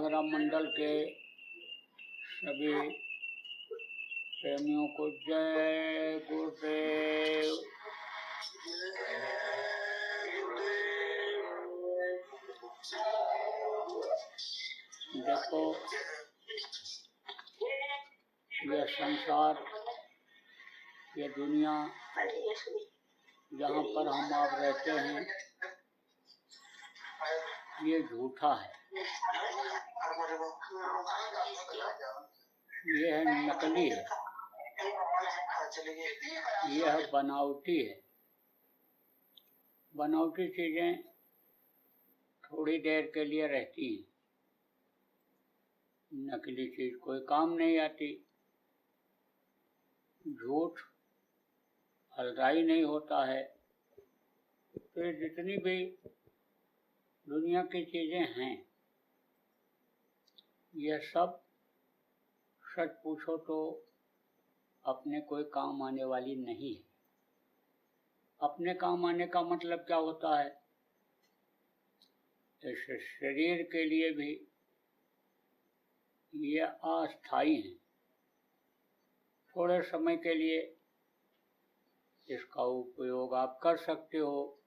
जागरण मंडल के सभी प्रेमियों को जय गुरुदेव। देखो, यह संसार, यह दुनिया जहाँ पर हम आप रहते हैं, ये झूठा है, यह नकली है, यह बनावटी है। बनावटी चीजें थोड़ी देर के लिए रहती हैं, नकली चीज कोई काम नहीं आती। झूठ फलदायी नहीं होता है। तो ये जितनी भी दुनिया की चीजें हैं, यह सब सच पूछो तो अपने कोई काम आने वाली नहीं है। अपने काम आने का मतलब क्या होता है? इस शरीर के लिए भी ये अस्थायी है। थोड़े समय के लिए इसका उपयोग आप कर सकते हो,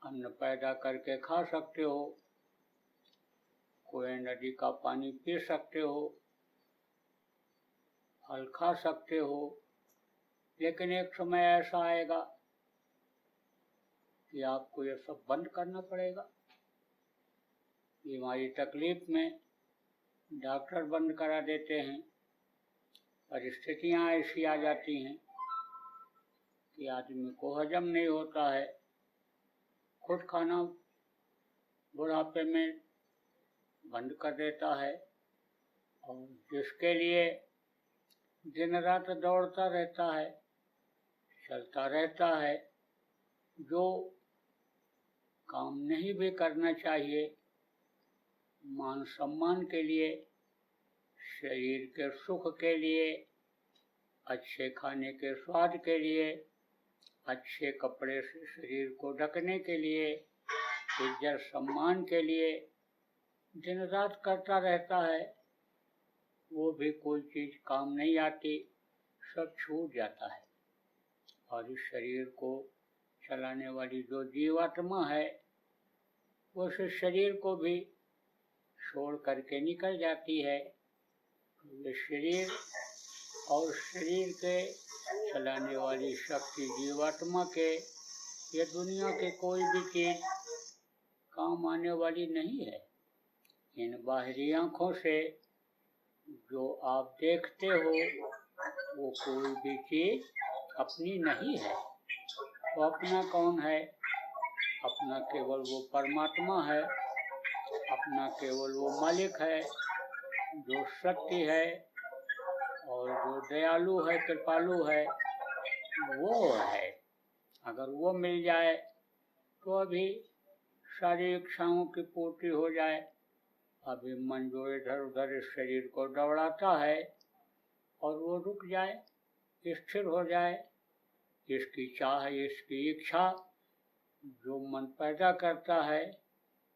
अन्न पैदा करके खा सकते हो, कोई नदी का पानी पी सकते हो, फल खा सकते हो। लेकिन एक समय ऐसा आएगा कि आपको ये सब बंद करना पड़ेगा। बीमारी तकलीफ में डॉक्टर बंद करा देते हैं। परिस्थितियां ऐसी आ जाती हैं कि आदमी को हजम नहीं होता है। खुद खाना बुढ़ापे में बंद कर देता है, और जिसके लिए दिन रात दौड़ता रहता है, चलता रहता है, जो काम नहीं भी करना चाहिए, मान सम्मान के लिए, शरीर के सुख के लिए, अच्छे खाने के स्वाद के लिए, अच्छे कपड़े से शरीर को ढकने के लिए, इज्जत सम्मान के लिए दिन रात करता रहता है, वो भी कोई चीज काम नहीं आती, सब छूट जाता है। और इस शरीर को चलाने वाली जो जीवात्मा है, वो उस शरीर को भी छोड़ करके निकल जाती है। ये शरीर और शरीर के चलाने वाली शक्ति जीवात्मा के, ये दुनिया के कोई भी चीज काम आने वाली नहीं है। इन बाहरी आंखों से जो आप देखते हो, वो कोई भी चीज अपनी नहीं है। तो अपना कौन है? अपना केवल वो परमात्मा है, अपना केवल वो मालिक है जो सत्य है और जो दयालु है, कृपालु है, वो है। अगर वो मिल जाए तो अभी सारी इच्छाओं की पूर्ति हो जाए। अभी मन जो इधर उधर इस शरीर को दौड़ाता है, और वो रुक जाए, स्थिर हो जाए। इसकी चाह, इसकी इच्छा जो मन पैदा करता है,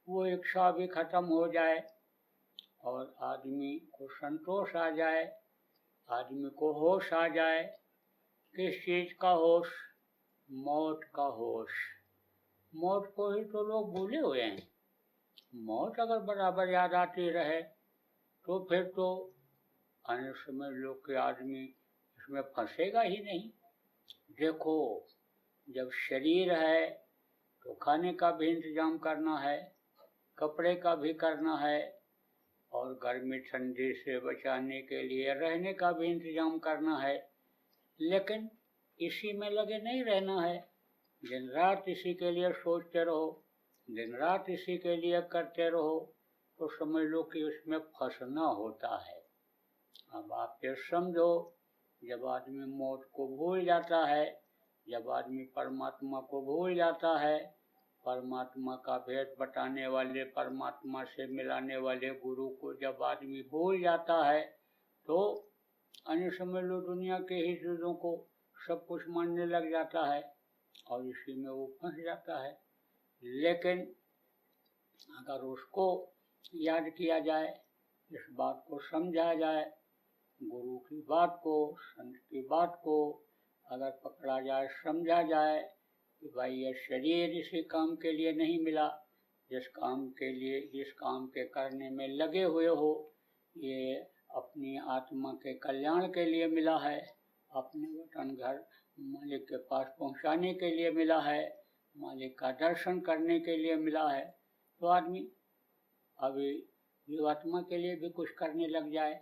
वो इच्छा भी खत्म हो जाए और आदमी को संतोष आ जाए, आदमी को होश आ जाए। किस चीज का होश? मौत का होश। मौत को ही तो लोग भूले हुए हैं। मौत अगर बराबर याद आती रहे तो फिर तो अन्य समय लोग के आदमी इसमें फंसेगा ही नहीं। देखो, जब शरीर है तो खाने का भी इंतजाम करना है, कपड़े का भी करना है, और गर्मी ठंडी से बचाने के लिए रहने का भी इंतजाम करना है। लेकिन इसी में लगे नहीं रहना है। दिन रात इसी के लिए सोचते रहो, दिन रात इसी के लिए करते रहो, तो समझ लो कि उसमें फंसना होता है। अब आप ये समझो, जब आदमी मौत को भूल जाता है, जब आदमी परमात्मा को भूल जाता है, परमात्मा का भेद बताने वाले, परमात्मा से मिलाने वाले गुरु को जब आदमी भूल जाता है, तो अन्य समझ लो दुनिया के ही चीजों को सब कुछ मानने लग जाता है, और इसी में वो फंस जाता है। लेकिन अगर उसको याद किया जाए, इस बात को समझा जाए, गुरु की बात को, संत की बात को अगर पकड़ा जाए, समझा जाए कि भाई ये शरीर इसी काम के लिए नहीं मिला, जिस काम के करने में लगे हुए हो, ये अपनी आत्मा के कल्याण के लिए मिला है, अपने वतन घर मालिक के पास पहुंचाने के लिए मिला है, मालिक का दर्शन करने के लिए मिला है। तो आदमी अभी जीवात्मा के लिए भी कुछ करने लग जाए,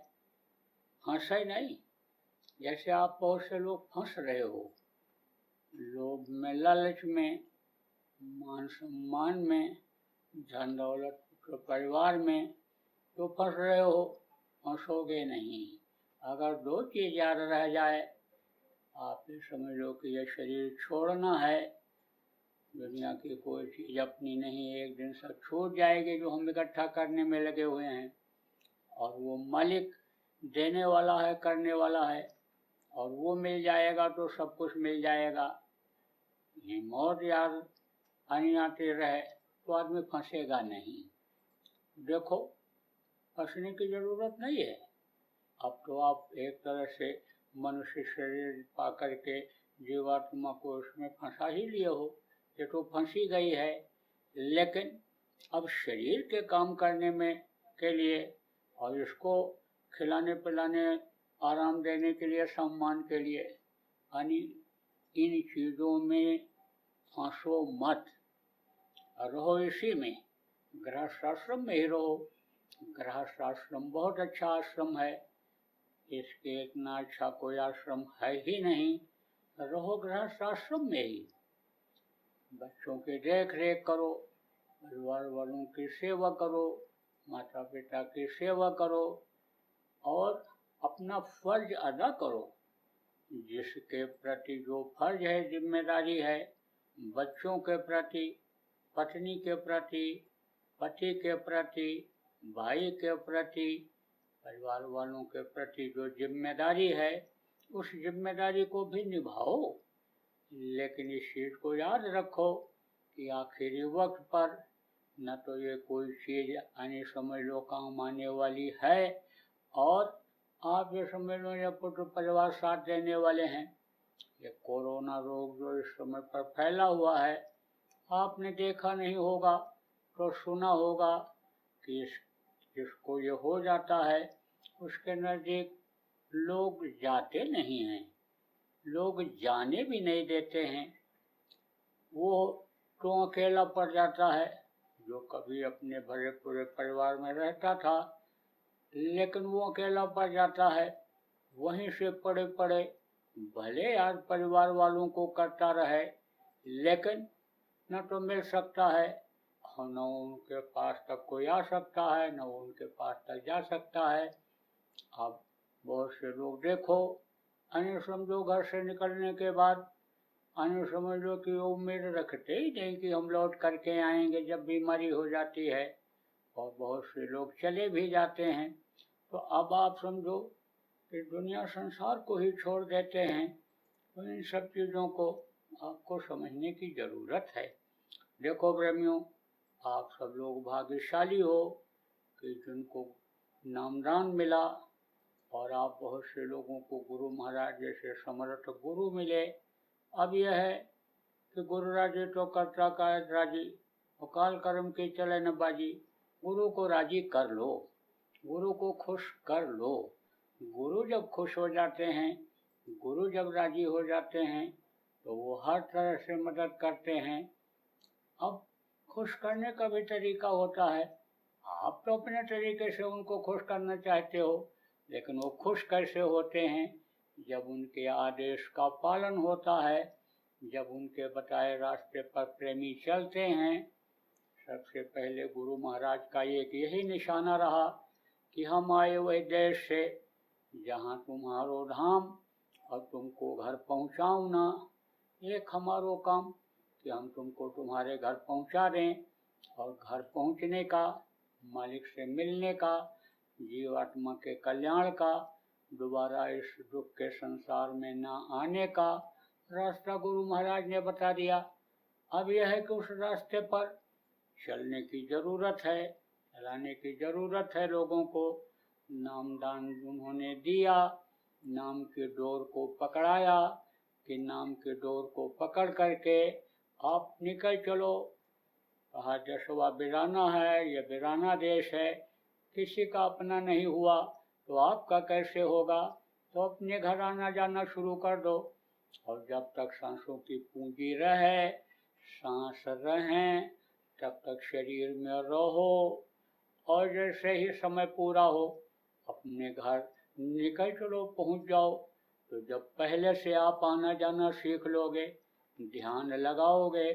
फंसे नहीं। जैसे आप बहुत से लोग फंस रहे हो, लोभ में, लालच में, मान सम्मान में, धन दौलत परिवार में तो फंस रहे हो, फंसोगे नहीं। अगर दो चीज याद रह जाए, आप ये समझ लो कि यह शरीर छोड़ना है, दुनिया की कोई चीज अपनी नहीं, एक दिन सब छूट जाएगी जो हम इकट्ठा करने में लगे हुए हैं, और वो मालिक देने वाला है, करने वाला है, और वो मिल जाएगा तो सब कुछ मिल जाएगा। ये मौत याद आनी आती रहे तो आदमी फंसेगा नहीं। देखो, फंसने की जरूरत नहीं है। अब तो आप एक तरह से मनुष्य शरीर पा करके जीवात्मा को उसमें फंसा ही लिए हो, ये तो फंसी गई है। लेकिन अब शरीर के काम करने में के लिए और इसको खिलाने पिलाने, आराम देने के लिए, सम्मान के लिए, यानी इन चीजों में फंसो मत, रहो इसी में, गृहस्थाश्रम में ही रहो। गृहस्थाश्रम बहुत अच्छा आश्रम है, इसके इतना अच्छा कोई आश्रम है ही नहीं। रहो गृहस्थाश्रम में ही, बच्चों की देख रेख करो, परिवार वालों की सेवा करो, माता पिता की सेवा करो, और अपना फर्ज अदा करो। जिसके प्रति जो फर्ज है, जिम्मेदारी है, बच्चों के प्रति, पत्नी के प्रति, पति के प्रति, भाई के प्रति, परिवार वालों के प्रति जो जिम्मेदारी है, उस जिम्मेदारी को भी निभाओ। लेकिन इस चीज को याद रखो कि आखिरी वक्त पर न तो ये कोई चीज आने समझ लो काम आने वाली है, और आप ये समझ लो ये पुत्र परिवार साथ देने वाले हैं। ये कोरोना रोग जो इस समय पर फैला हुआ है, आपने देखा नहीं होगा तो सुना होगा कि जिसको ये हो जाता है उसके नजदीक लोग जाते नहीं हैं, लोग जाने भी नहीं देते हैं। वो तो अकेला पड़ जाता है, जो कभी अपने भरे पूरे परिवार में रहता था, लेकिन वो अकेला पड़ जाता है। वहीं से पड़े पड़े भले यार परिवार वालों को करता रहे, लेकिन न तो मिल सकता है, और न उनके पास तक कोई आ सकता है, न उनके पास तक जा सकता है। अब बहुत से लोग देखो, अन्य समझो घर से निकलने के बाद अन्य समझ लो कि उम्मीद रखते ही नहीं कि हम लौट करके आएंगे जब बीमारी हो जाती है, और बहुत से लोग चले भी जाते हैं। तो अब आप समझो कि दुनिया संसार को ही छोड़ देते हैं। तो इन सब चीज़ों को आपको समझने की ज़रूरत है। देखो प्रेमियों, आप सब लोग भाग्यशाली हो कि जिनको नामदान मिला, और आप बहुत से लोगों को गुरु महाराज जैसे समर्थ गुरु मिले। अब यह है कि गुरु राजी तो कर्ता कायद राजी, अकाल कर्म की चले न बाजी। गुरु को राजी कर लो, गुरु को खुश कर लो। गुरु जब खुश हो जाते हैं, गुरु जब राजी हो जाते हैं, तो वो हर तरह से मदद करते हैं। अब खुश करने का भी तरीका होता है। आप तो अपने तरीके से उनको खुश करना चाहते हो, लेकिन वो खुश कैसे होते हैं? जब उनके आदेश का पालन होता है, जब उनके बताए रास्ते पर प्रेमी चलते हैं। सबसे पहले गुरु महाराज का एक यही निशाना रहा कि हम आए वही देश से जहाँ तुम्हारो धाम, और तुमको घर पहुँचाऊँ ना। एक हमारो काम कि हम तुमको तुम्हारे घर पहुँचा दें, और घर पहुँचने का, मालिक से मिलने का, जीवात्मा के कल्याण का, दोबारा इस दुख के संसार में ना आने का रास्ता गुरु महाराज ने बता दिया। अब यह है कि उस रास्ते पर चलने की जरूरत है, चलाने की जरूरत है लोगों को। नामदान उन्होंने दिया, नाम की डोर को पकड़ाया कि नाम की डोर को पकड़ करके आप निकल चलो। कहा जसवा वीराना है, यह वीराना देश है, किसी का अपना नहीं हुआ तो आपका कैसे होगा। तो अपने घर आना जाना शुरू कर दो, और जब तक सांसों की पूंजी रहे, सांस रहें, तब तक शरीर में रहो, और जैसे ही समय पूरा हो अपने घर निकल चलो, पहुंच जाओ। तो जब पहले से आप आना जाना सीख लोगे, ध्यान लगाओगे,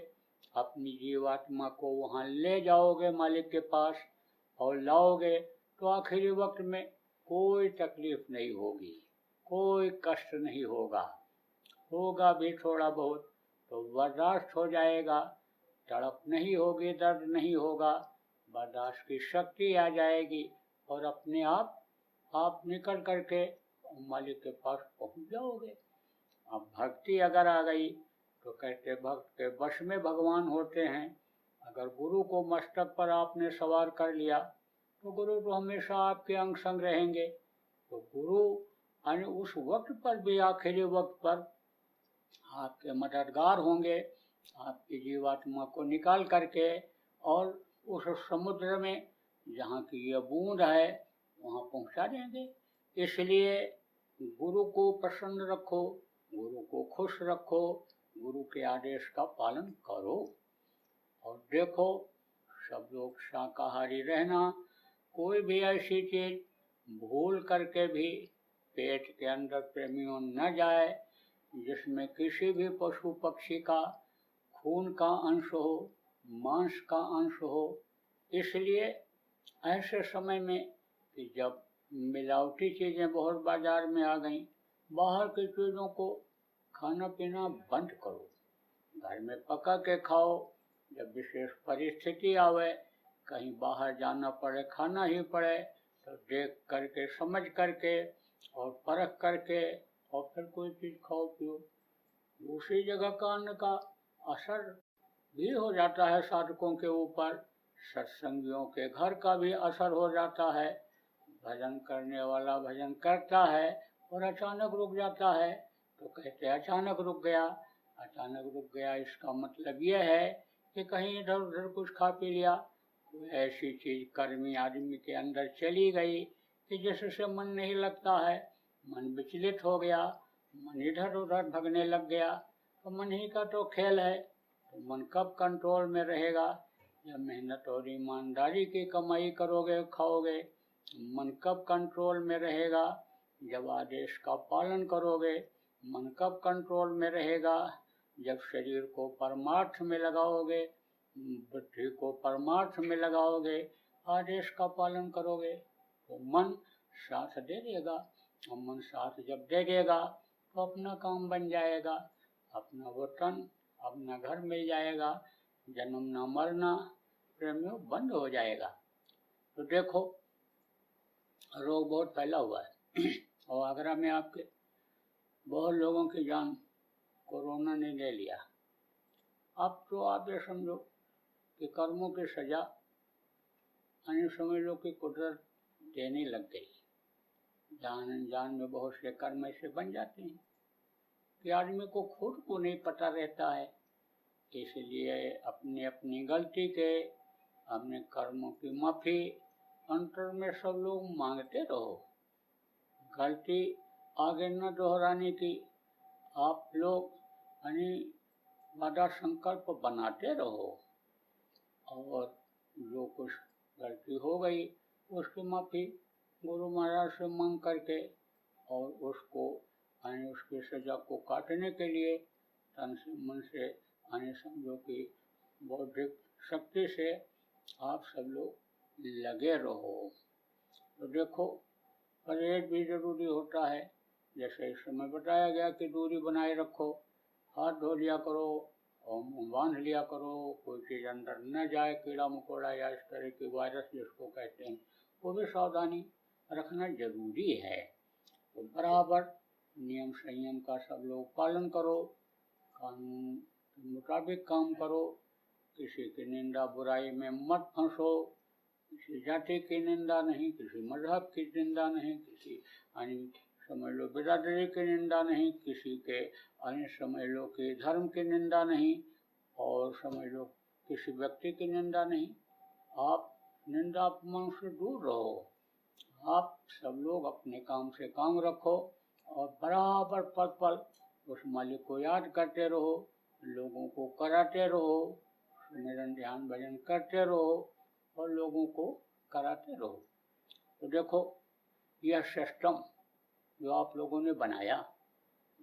अपनी जीवात्मा को वहाँ ले जाओगे मालिक के पास और लाओगे, तो आखिरी वक्त में कोई तकलीफ नहीं होगी, कोई कष्ट नहीं होगा। होगा भी थोड़ा बहुत तो बर्दाश्त हो जाएगा, तड़प नहीं होगी, दर्द नहीं होगा, बर्दाश्त की शक्ति आ जाएगी, और अपने आप निकल करके मालिक के पास पहुंच जाओगे। अब भक्ति अगर आ गई तो कहते भक्त के वश में भगवान होते हैं। अगर गुरु को मस्तक पर आपने सवार कर लिया तो गुरु तो हमेशा आपके अंग संग रहेंगे। तो गुरु यानी उस वक्त पर भी, आखिरी वक्त पर आपके मददगार होंगे, आपकी जीवात्मा को निकाल करके और उस समुद्र में जहाँ की यह बूंद है वहाँ पहुँचा देंगे। इसलिए गुरु को प्रसन्न रखो, गुरु को खुश रखो, गुरु के आदेश का पालन करो। और देखो, सब लोग शाकाहारी रहना, कोई भी ऐसी चीज भूल करके भी पेट के अंदर प्रेमियों न जाए जिसमें किसी भी पशु पक्षी का खून का अंश हो, मांस का अंश हो। इसलिए ऐसे समय में कि जब मिलावटी चीजें बहुत बाजार में आ गई, बाहर की चीजों को खाना पीना बंद करो, घर में पका के खाओ। जब विशेष परिस्थिति आवे, कहीं बाहर जाना पड़े, खाना ही पड़े, तो देख करके, समझ करके और परख करके और फिर कोई चीज खाओ पियो। दूसरी जगह का अन्न का असर भी हो जाता है साधकों के ऊपर, सत्संगियों के घर का भी असर हो जाता है। भजन करने वाला भजन करता है और अचानक रुक जाता है, तो कहते अचानक रुक गया। अचानक रुक गया इसका मतलब यह है कि कहीं इधर उधर कुछ खा पी लिया, कोई ऐसी चीज कर्मी आदमी के अंदर चली गई कि जिससे मन नहीं लगता है, मन विचलित हो गया, मन इधर उधर भगने लग गया। तो मन ही का तो खेल है, तो मन कब कंट्रोल में रहेगा। जब मेहनत और ईमानदारी की कमाई करोगे, खाओगे, मन कब कंट्रोल में रहेगा। जब आदेश का पालन करोगे, मन कब कंट्रोल में रहेगा। जब शरीर को परमार्थ में लगाओगे, बुद्धि को परमार्थ में लगाओगे, आदेश का पालन करोगे, तो मन साथ दे देगा। और मन साथ जब दे देगा तो अपना काम बन जाएगा, अपना वतन, अपना घर मिल जाएगा, जन्मना मरना प्रेमियों बंद हो जाएगा। तो देखो, रोग बहुत फैला हुआ है और आगरा में आपके बहुत लोगों की जान कोरोना ने ले लिया। अब तो आप ये समझो कि कर्मों की सजा अन्य समझ लो कि कुदरत देने लग गई। जान अनजान में बहुत से कर्म ऐसे बन जाते हैं कि आदमी को खुद को नहीं पता रहता है। इसलिए अपनी अपनी गलती के, अपने कर्मों की माफी अंतर में सब लोग मांगते रहो। गलती आगे न दोहराने की आप लोग यानी वादा संकल्प बनाते रहो, और जो कुछ गलती हो गई उसकी माफी गुरु महाराज से मांग करके, और उसको यानी उसकी सजा को काटने के लिए तन से मन से यानी समझो कि बौद्धिक शक्ति से आप सब लोग लगे रहो। तो देखो, परहेज भी जरूरी होता है। जैसे इस समय बताया गया कि दूरी बनाए रखो, हाथ धो लिया करो और मुंह बांध लिया करो, कोई चीज़ अंदर न जाए, कीड़ा मकोड़ा या इस तरह की वायरस जिसको कहते हैं, वो भी सावधानी रखना जरूरी है। तो बराबर नियम संयम का सब लोग पालन करो, कानून के मुताबिक काम करो, किसी की निंदा बुराई में मत फंसो। किसी जाति की निंदा नहीं, किसी मजहब की निंदा नहीं, किसी समझ लो बिरादरी की निंदा नहीं, किसी के समझ लो कि धर्म की निंदा नहीं, और समझ लो किसी व्यक्ति की निंदा नहीं। आप निंदा अपमान से दूर रहो। आप सब लोग अपने काम से काम रखो और बराबर पल पल उस मालिक को याद करते रहो, लोगों को कराते रहो, सुमिरन ध्यान भजन करते रहो और लोगों को कराते रहो। तो देखो, यह सिस्टम जो आप लोगों ने बनाया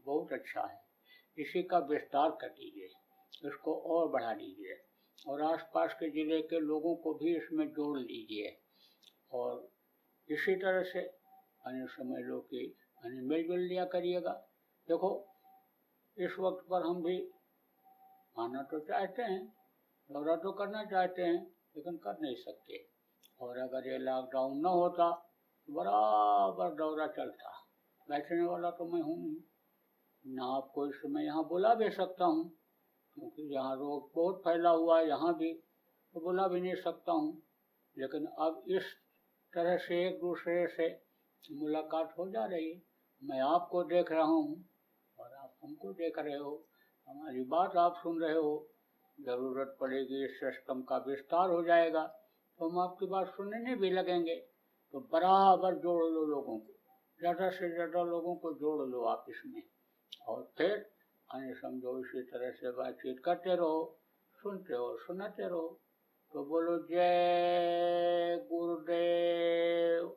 बहुत अच्छा है। इसी का विस्तार कर दीजिए, इसको और बढ़ा दीजिए और आसपास के ज़िले के लोगों को भी इसमें जोड़ लीजिए। और इसी तरह से समझ लो कि मिलजुल लिया करिएगा। देखो, इस वक्त पर हम भी आना तो चाहते हैं, दौरा तो करना चाहते हैं, लेकिन कर नहीं सकते। और अगर ये लॉकडाउन न होता तो बराबर दौरा चलता। बैठने वाला तो मैं हूँ नहीं, ना आपको इस समय यहाँ बुला भी सकता हूँ, क्योंकि यहाँ रोग बहुत फैला हुआ है, यहाँ भी तो बुला भी नहीं सकता हूँ। लेकिन अब इस तरह से एक दूसरे से मुलाकात हो जा रही है। मैं आपको देख रहा हूँ और आप हमको देख रहे हो, हमारी बात आप सुन रहे हो। ज़रूरत पड़ेगी इस सिस्टम का विस्तार हो जाएगा तो हम आपकी बात सुनने भी लगेंगे। तो बराबर जोड़ लो लोगों को, ज़्यादा से ज़्यादा लोगों को जोड़ लो आप इसमें, और फिर समझो इसी तरह से बातचीत करते रहो, सुनते हो सुनाते रहो। तो बोलो जय गुरुदेव।